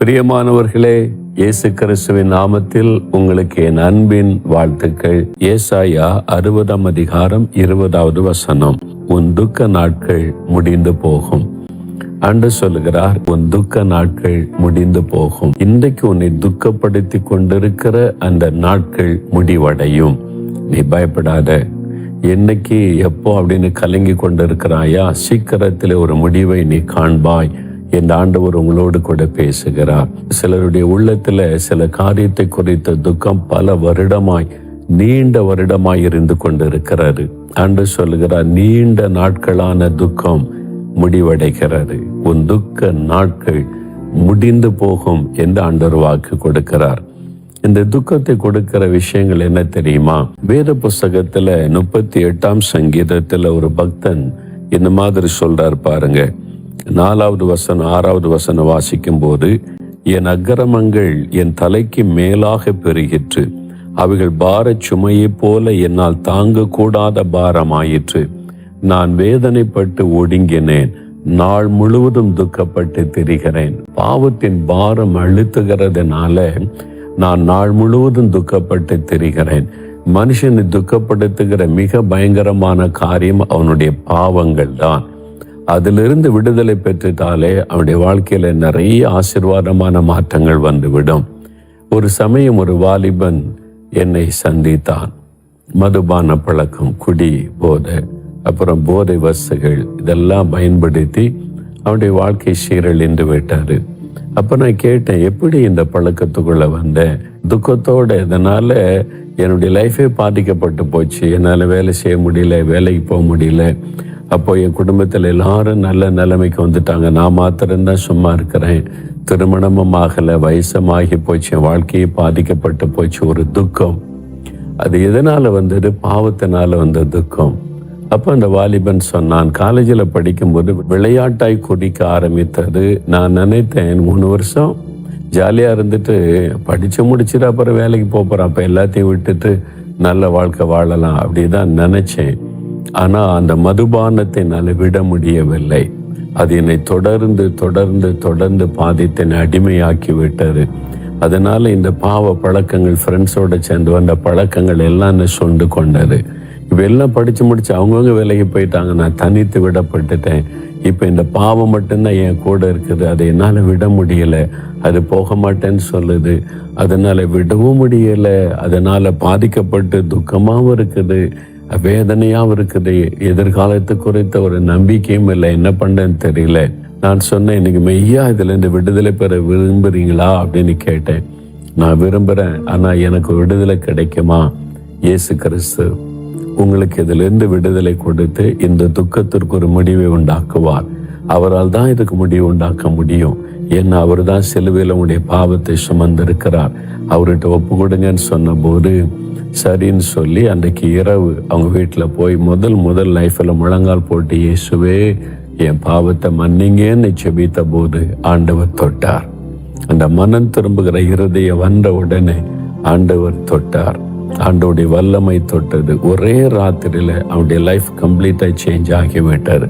பிரியமானவர்களே, இயேசு கிறிஸ்துவின் நாமத்தில் உங்களுக்கு என் அன்பின் வாழ்த்துக்கள். ஏசாயா 60:20. உன் துக்க நாட்கள் முடிந்து போகும். ஆண்டு சொல்லுகிறார், உன் துக்க நாட்கள் முடிந்து போகும். இன்றைக்கு உன்னை துக்கப்படுத்தி கொண்டிருக்கிற அந்த நாட்கள் முடிவடையும். நீ பயப்படாத. என்னைக்கு எப்போ அப்படின்னு கலங்கி கொண்டிருக்கிறாயா? சீக்கிரத்தில் ஒரு முடிவை நீ காண்பாய் என்ற ஆண்டவர் உங்களோடு கூட பேசுகிறார். சிலருடைய உள்ளத்துல சில காரியத்தை குறித்த துக்கம் பல வருடமாய், நீண்ட வருடமாய் இருந்து கொண்டிருக்கிறது. ஆண்டவர் சொல்லுகிறார், நீண்ட நாட்களான துக்கம் முடிவடைகிறது. உன் துக்க நாட்கள் முடிந்து போகும் என்று ஆண்டவர் வாக்கு கொடுக்கிறார். இந்த துக்கத்தை கொடுக்கிற விஷயங்கள் என்ன தெரியுமா? வேத புஸ்தகத்துல 38ஆம் சங்கீதத்துல ஒரு பக்தன் இந்த மாதிரி சொல்றார் பாருங்க. 4வது வசனம் 6வது வசனம் வாசிக்கும் போது, என் அக்கிரமங்கள் என் தலைக்கு மேலாக பெருகிற்று, அவைகள் பாரச் சுமையை போல என்னால் தாங்க கூடாத பாரமாயிற்று. நான் வேதனைப்பட்டு ஒடுங்கினேன், நாள் முழுவதும் துக்கப்பட்டு திரிகிறேன். பாவத்தின் பாரம் அழுத்துகிறதுனால நான் நாள் முழுவதும் துக்கப்பட்டு திரிகிறேன். மனுஷனை துக்கப்படுத்துகிற மிக பயங்கரமான காரியம் அவனுடைய பாவங்கள் தான். அதிலிருந்து விடுதலை பெற்றுட்டாலே அவனுடைய வாழ்க்கையில நிறைய ஆசீர்வாதமான மாற்றங்கள் வந்துவிடும். ஒரு சமயம் ஒரு வாலிபன் என்னை சந்தித்தான். மதுபான பழக்கம், குடி, போதை, அப்புறம் போதை வஸ்துகள் இதெல்லாம் பயன்படுத்தி அவனுடைய வாழ்க்கை சீரழிந்து விட்டாரு. அப்ப நான் கேட்டேன், எப்படி இந்த பழக்கத்துக்குள்ள வந்தேன்? துக்கத்தோட. இதனால என்னுடைய லைஃபே பாதிக்கப்பட்டு போச்சு. என்னால் வேலை செய்ய முடியல, வேலைக்கு போக முடியல. அப்போ என் குடும்பத்தில் எல்லாரும் நல்ல நிலைமைக்கு வந்துட்டாங்க, நான் மாத்திரம்தான் சும்மா இருக்கிறேன். திருமணமும் ஆகலை, வயசமாகி போச்சு, என் வாழ்க்கையை பாதிக்கப்பட்டு போச்சு. ஒரு துக்கம். அது எதனால வந்தது? பாவத்தினால வந்த துக்கம். அப்போ அந்த வாலிபன் சொன்னான், காலேஜில் படிக்கும்போது விளையாட்டாய் குடிக்க ஆரம்பித்தது. நான் நினைத்தேன் 3 வருஷம் ஜாலியாக இருந்துட்டு படித்து முடிச்சுட்டு அப்புறம் வேலைக்கு போகிறேன், அப்போ எல்லாத்தையும் விட்டுட்டு நல்ல வாழ்க்கை வாழலாம் அப்படிதான் நினைச்சேன். ஆனா அந்த மதுபானத்தை என்னால் விட முடியவில்லை. அது என்னை தொடர்ந்து தொடர்ந்து தொடர்ந்து பாதித்தனை அடிமையாக்கி விட்டது. அதனால இந்த பாவ பழக்கங்கள், ஃப்ரெண்ட்ஸோட சேர்ந்து வந்த பழக்கங்கள் எல்லாம் என்னை சொண்டு கொண்டது. இவெல்லாம் படிச்சு முடிச்சு அவங்கவுங்க வேலைக்கு போயிட்டாங்க, நான் தனித்து விடப்பட்டுட்டேன். இப்போ இந்த பாவம் மட்டும்தான் என் கூட இருக்குது, அதை என்னால் விட முடியல. அது போக மாட்டேன்னு சொல்லுது, அதனால விடவும் முடியல. அதனால பாதிக்கப்பட்டு துக்கமாகவும் இருக்குது, வேதனையாகவும் இருக்குது. எதிர்காலத்து குறித்த ஒரு நம்பிக்கையும் இல்லை, என்ன பண்ணேன்னு தெரியல. நான் சொன்னேன், இன்னைக்கு மெய்யா இதுல இருந்து விடுதலை பெற விரும்புறீங்களா அப்படின்னு கேட்டேன். நான் விரும்புறேன், ஆனா எனக்கு விடுதலை கிடைக்குமா? இயேசு கிறிஸ்து உங்களுக்கு இதிலிருந்து விடுதலை கொடுத்து இந்த துக்கத்திற்கு ஒரு முடிவை உண்டாக்குவார். அவரால் தான் இதுக்கு முடிவு உண்டாக்க முடியும். ஏன்னா அவர் தான் சிலுவையில் உங்களுடைய பாவத்தை சுமந்திருக்கிறார். அவர்கிட்ட ஒப்பு கொடுங்கன்னு சொன்ன போது சரின்னு சொல்லி அன்றைக்கு இரவு அவங்க வீட்டில் போய் முதல் லைஃப்பில் முழங்கால் போட்டு, இயேசுவே என் பாவத்தை மன்னிங்கன்னு செபித்த போது ஆண்டவர் தொட்டார். அந்த மனம் திரும்புகிற இருதயம் வந்த உடனே ஆண்டவர் தொட்டார். ஆண்டோடைய வல்லமை தொட்டது. ஒரே ராத்திரியில அவனுடைய லைஃப் கம்ப்ளீட்டா சேஞ்ச் ஆகிவிட்டார்.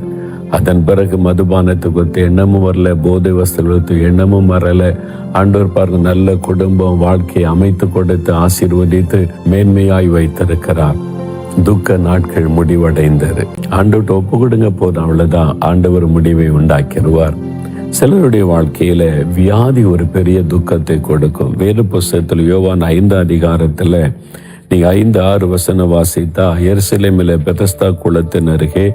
அதன் பிறகு மதுபானத்தை குறித்து எண்ணமும் வரல, போதை வஸ்துகளுக்கு எண்ணமும் வரல. ஆண்டவர் பாருங்க, நல்ல குடும்பம், வாழ்க்கையை அமைத்து கொடுத்து ஆசீர்வதித்து மேன்மையாய் வைத்திருக்கிறார். துக்க நாட்கள் முடிவடைந்தது. ஆண்டவர்கிட்ட ஒப்பு கொடுங்க போதும், அவ்வளவுதான், ஆண்டவர் முடிவை உண்டாக்கிடுவார். சிலருடைய வாழ்க்கையில வியாதி ஒரு பெரிய துக்கத்தை கொடுக்கும். வேத புஸ்தகத்தில் யோவான் 5 அதிகாரத்துல நீங்க 5-6 வசனம் வாசித்தா, எருசலேமில் பெதஸ்தா குளத்தின் அருகே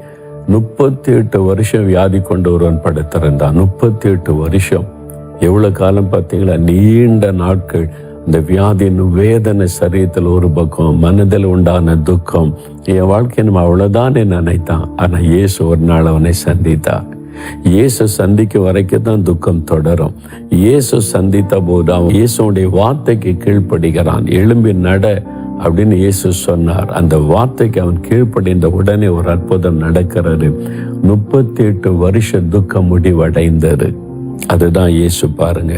38 வருஷம் வியாதி கொண்டு ஒருவன் படுத்திருந்தான். 38 வருஷம், எவ்வளவு காலம் பார்த்தீங்களா? நீண்ட நாட்கள். இந்த வியாதியின் வேதனை சரீரத்தில் ஒரு பக்கம், மனதில் உண்டான துக்கம். என் வாழ்க்கை நம்ம அவ்வளவுதான் நினைத்தான். ஆனா இயேசு ஒரு நாள் அவனை சந்தித்தார். இயேசு சந்திக்க வரைக்கும் தான் துக்கம் தொடரும். இயேசு சந்தித்த போது அவன் இயேசுடைய வார்த்தைக்கு கீழ்ப்படுகிறான். எழும்பி நட அப்படின்னு இயேசு சொன்னார். அந்த வார்த்தைக்கு அவன் கீழ்ப்படிந்த உடனே ஒரு அற்புதம் நடக்கிறது. 38 வருஷ துக்கம் முடிவடைந்தது. அதுதான் இயேசு பாருங்க.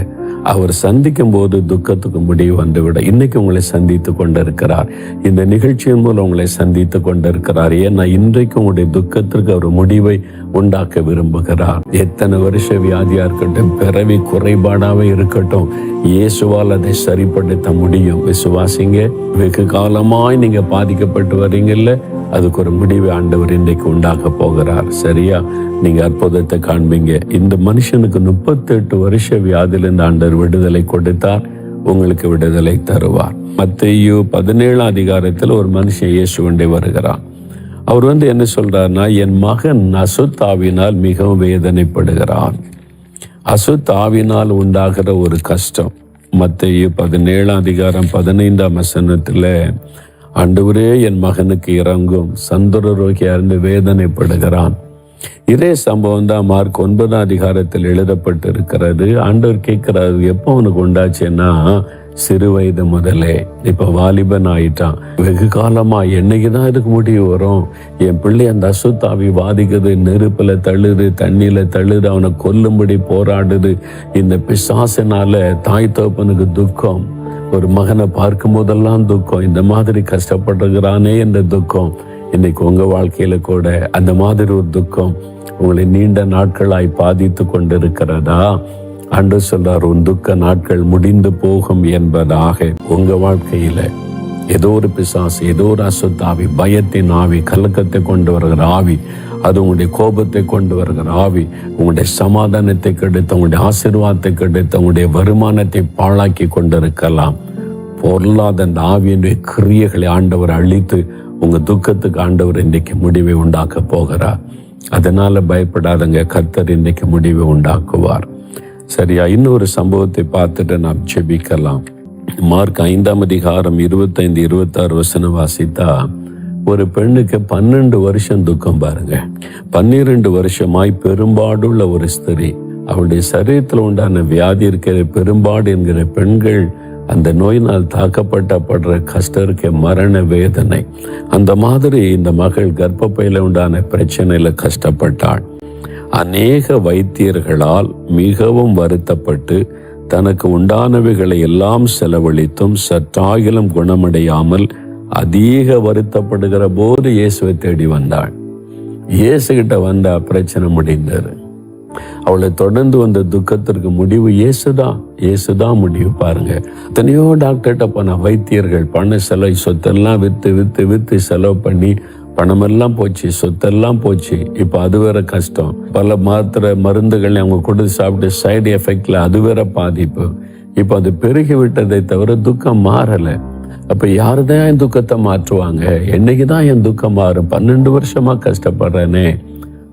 அவர் சந்திக்கும் போது துக்கத்துக்கு முடிவு வந்துவிட இன்னைக்கு உங்களை சந்தித்து கொண்டிருக்கிறார். இந்த நிகழ்ச்சியின் மூலம் உங்களை சந்தித்து கொண்டிருக்கிறார். ஏன்னா இன்றைக்கு உங்களுடைய துக்கத்திற்கு அவர் முடிவை உண்டாக்க விரும்புகிறார். எத்தனை வருஷ வியாதியா இருக்கட்டும், பிறவி குறைபாடாவே இருக்கட்டும், இயேசுவால் அதை சரிப்படுத்த முடியும். விசுவாசிங்க. வெகு காலமாய் நீங்க பாதிக்கப்பட்டு வர்றீங்கல்ல, அதுக்கு ஒரு முடிவை ஆண்டவர் இன்றைக்கு உண்டாக்க போகிறார். சரியா? நீங்க அற்புதத்தை காண்பீங்க. இந்த மனுஷனுக்கு 38 வருஷ வியாதியிலிருந்து ஆண்டவர் விடுதலை கொடுத்தார். உங்களுக்கு விடுதலை தருவார். மத்தேயு 17 அதிகாரத்தில் ஒரு மனுஷன் இயேசுவண்டே வருகிறான். அவர் என்ன சொல்றாருன்னா, என் மகன் அசுத்தாவினால் மிகவும் வேதனைப்படுகிறான். அசுத்தாவினால் உண்டாகிற ஒரு கஷ்டம். மத்தேயு 17 அதிகாரம் 15ஆம் வசனத்துல, ஆண்டவரே என் மகனுக்கு இறங்கும், சந்திரரோகி அறிந்து வேதனைப்படுகிறான். இதே சம்பவம் தான் மார்க் 9ஆம் அதிகாரத்தில் எழுதப்பட்டு இருக்கிறது. ஆண்டவர் கேட்கிறாரு, எப்போ அவனுக்கு உண்டாச்சுன்னா சிறு வயது முதலே. இப்ப வாலிபன் ஆயிட்டான். வெகு காலமா என்னைக்குதான் இதுக்கு முடிவு வரும்? என் பிள்ளை அந்த அசுத்தாவி வாதிக்குது, நெருப்புல தள்ளுது, தண்ணியில தள்ளுது, அவனை கொல்லும்படி போராடுது. இந்த பிசாசினால தாய் தகப்பனுக்கு துக்கம், ஒரு மகனை பார்க்கும் போதெல்லாம் துக்கம், இந்த மாதிரி கஷ்டப்படுகிறானே என்ற துக்கம். இன்னைக்கு உங்க வாழ்க்கையில கூட அந்த மாதிரி ஒரு துக்கம் உங்களை நீண்ட நாட்களாய் பாதித்து கொண்டிருக்கிறதா? ஆண்டவர் சொல்றார், உன் துக்க நாட்கள் முடிந்து போகும் என்பதாக. உங்க வாழ்க்கையில ஏதோ ஒரு பிசாசு, ஏதோ ஒரு அசுத்தாவி, பயத்தின் ஆவி, கலக்கத்தை கொண்டு வருகிற ஆவி, அது உங்களுடைய கோபத்தை கொண்டு வருகிற ஆவி, உங்களுடைய சமாதானத்தை கெடுத்து, உங்களுடைய ஆசீர்வாதத்தை கெடுத்து, உங்களுடைய வருமானத்தை பாழாக்கி கொண்டிருக்கலாம். பொருளாத அந்த ஆவியினுடைய கிரியைகளை ஆண்டவர் அழித்து உங்க துக்கத்துக்கு ஆண்டவர் இன்றைக்கு முடிவை உண்டாக்க போகிறார். அதனால பயப்படாதங்க, கர்த்தர் இன்றைக்கு முடிவை உண்டாக்குவார். சரியா? இன்னொரு சம்பவத்தை பார்த்துட்டு நாம் ஜெபிக்கலாம். மார்க் 5ஆம் அதிகாரம் 25-26 வசனம் வாசித்தா, ஒரு பெண்ணுக்கு 12 வருஷம் துக்கம் பாருங்க. 12 வருஷமாய் பெரும்பாடுள்ள ஒரு ஸ்திரீ, அவளுடைய சரீரத்தில் உண்டான வியாதி இருக்கிற பெரும்பாடு என்கிற பெண்கள் அந்த நோயினால் தாக்கப்பட்டப்படுற கஷ்டம் இருக்க, மரண வேதனை. அந்த மாதிரி இந்த மகள் கர்ப்பப்பையில உண்டான பிரச்சனையில கஷ்டப்பட்டாள். அநேக வைத்தியர்களால் மிகவும் வருத்தப்பட்டு தனக்கு உண்டானவைகளை எல்லாம் செலவழித்தும் சற்றாகிலும் குணமடையாமல் அதிக வருத்தப்படுகிற போது இயேசுவை தேடி வந்தாள். இயேசு கிட்ட வந்தா பிரச்சனை முடிந்தது. அவளை தொடர்ந்து வந்த துக்கத்திற்கு முடிவு இயேசுதான் முடிவு. பாருங்க, எத்தனையோ டாக்டர்கிட்ட போன வைத்தியர்கள் பண செலவு, சொத்தெல்லாம் வித்து வித்து வித்து செலவு பண்ணி பணமெல்லாம் போச்சு, சொத்தெல்லாம் போச்சு. இப்போ அது வேற கஷ்டம். பல மாத்திரை மருந்துகள் அவங்க கொடுத்து சாப்பிட்டு சைடு எஃபெக்ட்ல அது வேற பாதிப்பு. இப்போ அது பெருகி விட்டதை தவிர துக்கம் மாறல. அப்ப யாருதான் என் துக்கத்தை மாற்றுவாங்க? என்னைக்குதான் என் துக்கம் மாறும்? 12 வருஷமா கஷ்டப்படுறேனே.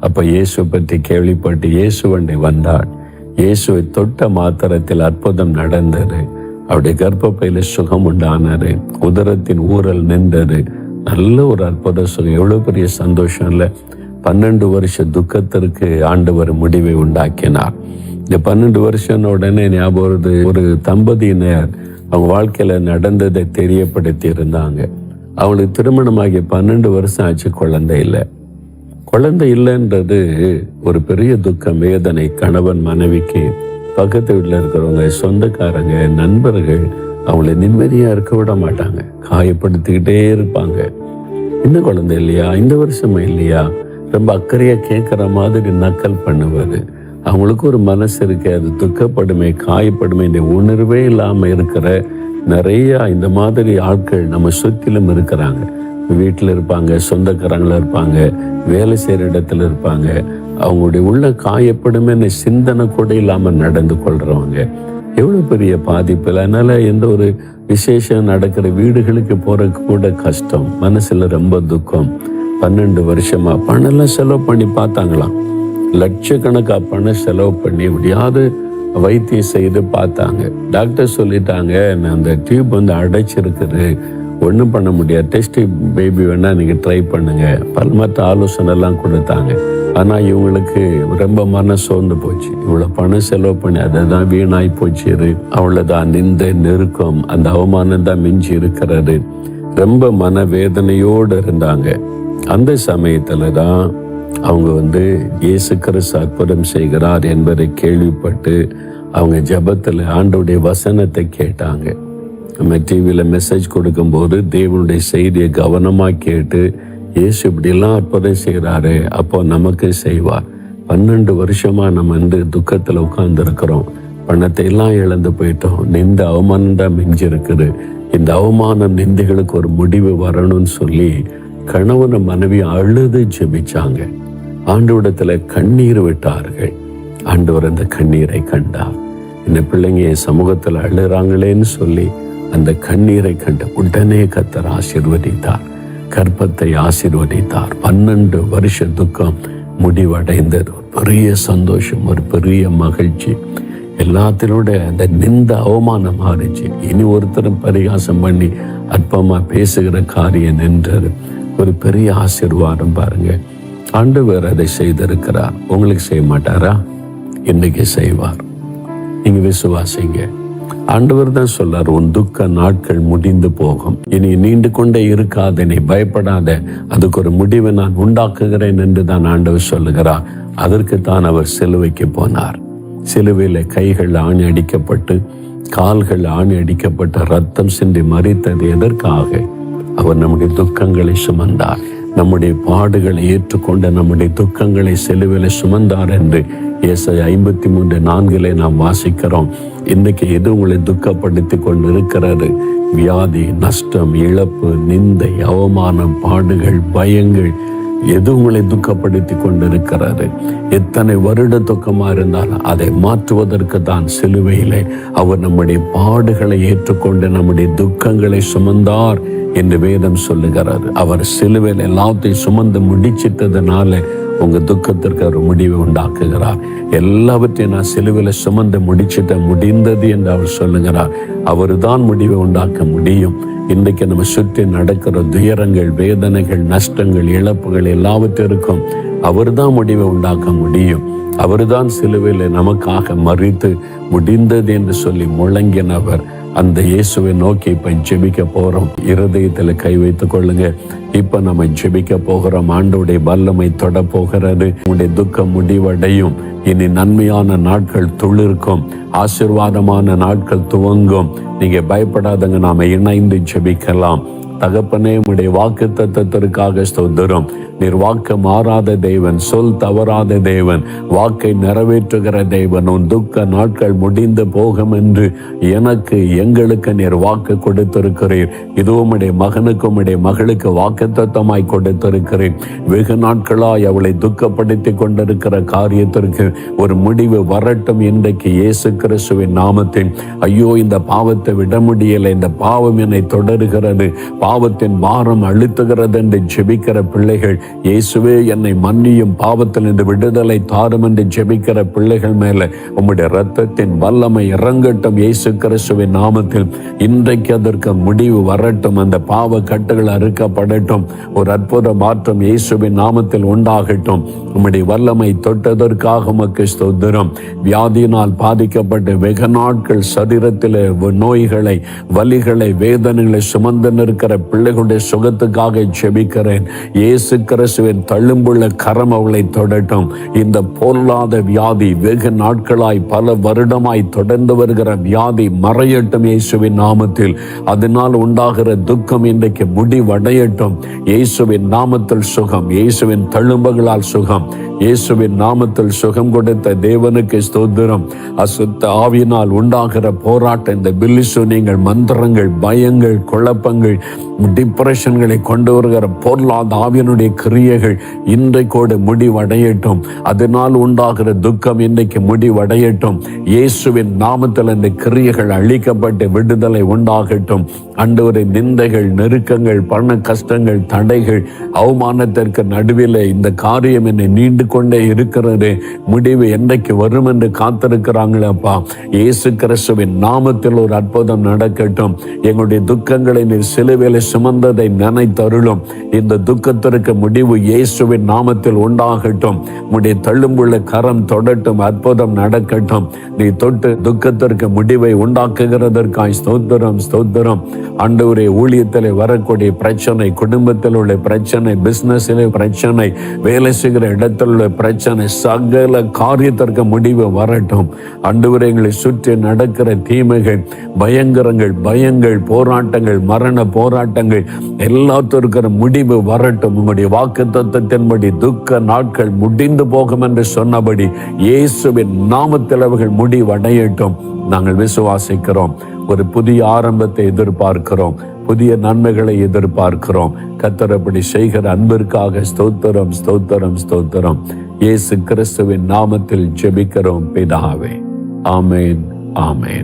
அப்ப இயேசு பற்றி கேள்விப்பட்டு இயேசுவண்டை வந்தாள். இயேசுவை தொட்ட மாத்திரத்தில் அற்புதம் நடந்தது. அவருடைய கர்ப்பப்பையில சுகம் உண்டானது, உதரத்தின் ஊரல் நின்றது. நல்ல ஒரு அற்புத சுகம். எவ்வளவு பெரிய சந்தோஷம் இல்ல? 12 வருஷ துக்கத்திற்கு ஆண்டவர் முடிவை உண்டாக்கினார். இந்த 12 வருஷம் உடனே ஞாபகம், ஒரு தம்பதியினர் அவங்க வாழ்க்கையில நடந்ததை தெரியப்படுத்தி இருந்தாங்க. அவங்களுக்கு திருமணமாகி 12 வருஷம் ஆச்சு, குழந்தை இல்லைன்றது ஒரு பெரிய துக்கம், வேதனை. கணவன் மனைவிக்கு, பக்கத்து வீட்டில் இருக்கிறவங்க, சொந்தக்காரங்க, நண்பர்கள் அவங்கள நிம்மதியா இருக்க விட மாட்டாங்க, காயப்படுத்திக்கிட்டே இருப்பாங்க. இன்னும் குழந்தை இல்லையா, இந்த வருஷமா இல்லையா, ரொம்ப அக்கறையா கேட்குற மாதிரி நக்கல் பண்ணுவது. அவங்களுக்கு ஒரு மனசு இருக்கு, அது துக்கப்படுமே, காயப்படுமே, இந்த உணர்வே இல்லாம இருக்கிற நிறைய இந்த மாதிரி ஆட்கள் நம்ம சுற்றிலும் இருக்கிறாங்க. வீட்டில் இருப்பாங்க, சொந்தக்காரங்கள இருப்பாங்க, வேலை செய்கிற இடத்துல இருப்பாங்க. அவங்களுடைய உள்ள காயப்படுமே சிந்தனை கூட இல்லாமல் நடந்து கொள்றவங்க. எவ்வளோ பெரிய பாதிப்பு. அதனால எந்த ஒரு விசேஷம் நடக்கிற வீடுகளுக்கு போறதுக்கு கூட கஷ்டம், மனசுல ரொம்ப துக்கம். 12 வருஷமா பணம்லாம் செலவு பண்ணி பார்த்தாங்களாம். லட்சக்கணக்கா பணம் செலவு பண்ணி எப்படியாவது வைத்தியம் செய்து பார்த்தாங்க. டாக்டர் சொல்லிட்டாங்க, அந்த டியூப் அடைச்சிருக்குது, ஒன்றும் பண்ண முடியாது, டெஸ்ட் பேபி வேணா நீங்க ட்ரை பண்ணுங்க, பல்மற்ற ஆலோசனை எல்லாம் கொடுத்தாங்க. ஆனா இவங்களுக்கு ரொம்ப மன சோர்ந்து போச்சு. இவ்வளவு பணம் செலவு பண்ணி அதான் வீணாய் போச்சு. அவ்வளவுதான், நிந்த நெருக்கம், அந்த அவமானம் தான் மிஞ்சி இருக்கிறது. ரொம்ப மன வேதனையோடு இருந்தாங்க. அந்த சமயத்துல தான் அவங்க இயேசு கிறிஸ்து அற்புதம் செய்கிறார் என்பதை கேள்விப்பட்டு அவங்க ஜெபத்தில் ஆண்டவருடைய வசனத்தை கேட்டாங்க. நம்ம டிவியில் மெசேஜ் கொடுக்கும்போது தேவனுடைய செய்தியை கவனமாக கேட்டு இயேசு இப்படிலாம் அற்புதம் செய்கிறாரு, அப்போ நமக்கு செய்வார். 12 வருஷமா நம்ம துக்கத்தில் உட்கார்ந்துருக்கிறோம். பணத்தை எல்லாம் இழந்து போயிட்டோம். நிந்த அவமானம் தான் மிஞ்சிருக்குது. இந்த அவமானம் நிந்தைகளுக்கு ஒரு முடிவு வரணும்னு சொல்லி கணவன் மனைவி அழுது ஜெபிச்சாங்க. ஆண்டவரிடத்துல கண்ணீர் விட்டார்கள். ஆண்டவர் அந்த கண்ணீரை கண்டார். இந்த பிள்ளைங்க என் சமூகத்தில் அழுறாங்களேன்னு சொல்லி அந்த கண்ணீரை கண்டு உடனே கர்த்தர் ஆசீர்வதித்தார். கர்ப்பத்தை ஆசீர்வதித்தார். 12 வருஷ துக்கம் முடிவடைந்தது. ஒரு பெரிய சந்தோஷம், ஒரு பெரிய மகிழ்ச்சி. எல்லாத்தினோட அந்த நிந்த அவமானம் மாறிச்சு. இனி ஒருத்தரும் பரிகாசம் பண்ணி அற்பமா பேசுகிற காரியம் நின்றது. ஒரு பெரிய ஆசீர்வாதம் பாருங்க. ஆண்டவர் அதை செய்திருக்கிறார். உங்களுக்கு செய்ய மாட்டாரா? இன்னைக்கு செய்வார். நீங்க விசுவாசிங்க. ஆண்டவர் தான் சொல்றார், உன் துக்க நாட்கள் முடிந்து போகும், இனி நீண்டு கொண்டே இருக்காத, நீ பயப்படாத, அதுக்கு ஒரு முடிவை நான் உண்டாக்குகிறேன் என்று தான் ஆண்டவர் சொல்லுகிறார். அதற்கு தான் அவர் சிலுவைக்கு போனார். சிலுவையில் கைகள் ஆணி அடிக்கப்பட்டு கால்கள் ஆணி அடிக்கப்பட்ட ரத்தம் சிந்தி மரித்தது எதற்காக? அவர் நம்முடைய துக்கங்களை சுமந்தார். நம்முடைய பாடுகளை ஏற்றுக்கொண்ட நம்முடைய துக்கங்களை சிலுவையில் சுமந்தார் என்று ஏசாயா 53:4 நாம் வாசிக்கிறோம். இன்றைக்கு எது உங்களை துக்கப்படுத்தி கொண்டு இருக்கிறது? வியாதி, நஷ்டம், இழப்பு, நிந்தை, அவமானம், பாடுகள், பயங்கள், எது உங்களை துக்கப்படுத்தி கொண்டிருக்கிறது? எத்தனை வருட துக்கமா இருந்தாலும் அதை மாற்றுவதற்கு தான் சிலுவையிலே அவர் நம்முடைய பாடுகளை ஏற்றுக்கொண்டு நம்முடைய துக்கங்களை சுமந்தார் என்று வேதம் சொல்லுகிறார். அவர் சிலுவையில் எல்லாத்தையும் சுமந்து முடிச்சிட்டதுனால உங்க துக்கத்திற்கு ஒரு முடிவை உண்டாக்குகிறார். எல்லாவற்றையும் நான் சிலுவையில் சுமந்து முடிந்தது என்று அவர் சொல்லுகிறார். அவர் தான் முடிவை உண்டாக்க முடியும். இன்றைக்கு நம்ம சுற்றி நடக்கிற துயரங்கள், வேதனைகள், நஷ்டங்கள், இழப்புகள் எல்லாவற்றிற்கும் அவர் தான் முடிவை உண்டாக்க முடியும். அவர் தான் சிலுவையில் நமக்காக மரித்து முடிந்தது என்று சொல்லி முழங்கினவர். அந்த இயேசுவை நோக்கி இப்ப ஜெபிக்க போறோம். இருதயத்துல கை வைத்துக் கொள்ளுங்க. இப்ப நம்ம ஜெபிக்க போகிறோம். ஆண்டவருடைய வல்லமை தொட போகிறது. உங்களுடைய துக்கம் முடிவடையும். இனி நன்மையான நாட்கள் துளிர்க்கும். ஆசீர்வாதமான நாட்கள் துவங்கும். நீங்க பயப்படாதங்க. நாம இணைந்து ஜெபிக்கலாம். தகப்பனே, உம்முடைய வாக்கு தத்தத்திற்காக ஸ்தோத்திரம். நீர் வாக்கு மாறாத தேவன், சொல் தவறாத தேவன், வாக்கை நிறைவேற்றுகிற தேவன். உன் துக்க நாட்கள் முடிந்து போகும் என்று எனக்கு எங்களுக்கு நீர் வாக்கு கொடுத்திருக்கிறீர். இது உம்முடைய மகனுக்கு உம்முடைய மகளுக்கு வாக்கு தத்தமாய் கொடுத்திருக்கிறேன். வெகு நாட்களாய் அவளை துக்கப்படுத்தி கொண்டிருக்கிற காரியத்திற்கு ஒரு முடிவு வரட்டும் இன்றைக்கு இயேசு கிறிஸ்துவின் நாமத்தில். ஐயோ, இந்த பாவத்தை விட முடியலை, இந்த பாவம் என்னை தொடர்கிறது, பாவத்தின் பாரம் அழுத்துகிறது என்று ஜெபிக்கிற பிள்ளைகள், இயேசுவே என்னை மன்னியும், பாவத்தில் இருந்து விடுதலை தாரும் என்று ஜெபிக்கிற பிள்ளைகள் மேல உம்முடைய இரத்தத்தின் வல்லமை இறங்கட்டும் இயேசு கிறிஸ்துவின் நாமத்தில். இன்றைக்கு அதற்கு முடிவு வரட்டும். அந்த பாவ கட்டுகள் அறுக்கப்படட்டும். ஒரு அற்புத மாற்றம் இயேசுவின் நாமத்தில் உண்டாகட்டும். உம்முடைய வல்லமை தொட்டதற்காக உமக்கு ஸ்தோத்திரம். வியாதியினால் பாதிக்கப்பட்டு வெகு நாட்கள் சரீரத்தில் நோய்களை, வலிகளை, வேதனைகளை சுமந்து நிற்கிற பிள்ளைகளுடைய சுகத்துக்காக ஜெபிக்கிறேன். இயேசு கிறிஸ்துவின் தள்ளும்புள்ள கரம் அவளை தொடட்டும். இந்த பொல்லாத வியாதி, வெகு நாட்களாய் பல வருடமாய் தொடர்ந்து வருகிற வியாதி மறையட்டும் இயேசுவின் நாமத்தில். அதனால் உண்டாகிற துக்கம் இன்றைக்கு முடிவடையட்டும் இயேசுவின் நாமத்தில். சுகம், இயேசுவின் தள்ளும்புகளால் சுகம், இயேசுவின் நாமத்தில் சுகம் கொடுத்த தேவனுக்கு ஸ்தோத்திரம். அசுத்த ஆவியினால் உண்டாகிற போராட்டம், இந்த பில்லிசூனியங்கள், மந்திரங்கள், பயங்கள், குழப்பங்கள், டிப்ரெஷன்களை கொண்டு வருகிற பொருளாத ஆவியனுடைய கிரியைகள் இன்றைக்கோடு முடிவடையட்டும். அதனால் உண்டாகிற துக்கம் இன்றைக்கு முடிவடையட்டும் இயேசுவின் நாமத்தில். இந்த கிரியைகள் அழிக்கப்பட்டு விடுதலை உண்டாகட்டும். ஆண்டவரே, நிந்தைகள், நெருக்கங்கள், பண கஷ்டங்கள், தடைகள், அவமானத்திற்கு நடுவில் இந்த காரியம் என்னை நீண்டு கொண்டே இருக்கிறது, முடிவு என்றைக்கு வரும் என்று காத்திருக்கிறாங்களப்பா. இயேசு கிறிஸ்துவின் நாமத்தில் ஒரு அற்புதம் நடக்கட்டும். எங்களுடைய துக்கங்களை நீர் சிலுவையில் சிலுவையில சுமந்ததை நினைத்தருளும். இந்த துக்கத்திற்கு முடிவு இயேசுவின் நாமத்தில் உண்டாகட்டும். உம்முடைய தள்ளும்புள்ள கரம் தொடட்டும், அற்புதம் நடக்கட்டும். நீ தொட்டு துக்கத்திற்கு முடிவை உண்டாக்குகிறதற்காய் ஸ்தோத்திரம், ஸ்தோத்திரம். ஆண்டவரே, ஊழியத்தில் வரக்கூடிய பிரச்சனை, குடும்பத்தில் உள்ள பிரச்சனை, பிசினஸிலே பிரச்சனை, வேலை செய்கிற இடத்தில் உள்ள பிரச்சனை, சகல காரியத்திற்கு முடிவு வரட்டும். ஆண்டவரே, எங்களை சுற்றி நடக்கிற தீமைகள், பயங்கரங்கள், பயங்கள், போராட்டங்கள், மரண போராட்டங்கள் எல்லாத்திற்கும் முடிவு வரட்டும். உங்களுடைய வாக்குத்தத்தத்தின்படி துக்க நாட்கள் முடிந்து போகும் என்று சொன்னபடி இயேசுவின் நாமத்தில் அவர்கள் முடிவடையட்டும். நாங்கள் விசுவாசிக்கிறோம். ஒரு புதிய ஆரம்பத்தை எதிர்பார்க்கிறோம். புதிய நன்மைகளை எதிர்பார்க்கிறோம். கர்த்தர் அப்படி செய்கிற அன்பிற்காக ஸ்தோத்திரம், ஸ்தோத்திரம், ஸ்தோத்திரம். இயேசு கிறிஸ்துவின் நாமத்தில் ஜெபிக்கிறோம் பிதாவே. ஆமேன், ஆமேன்.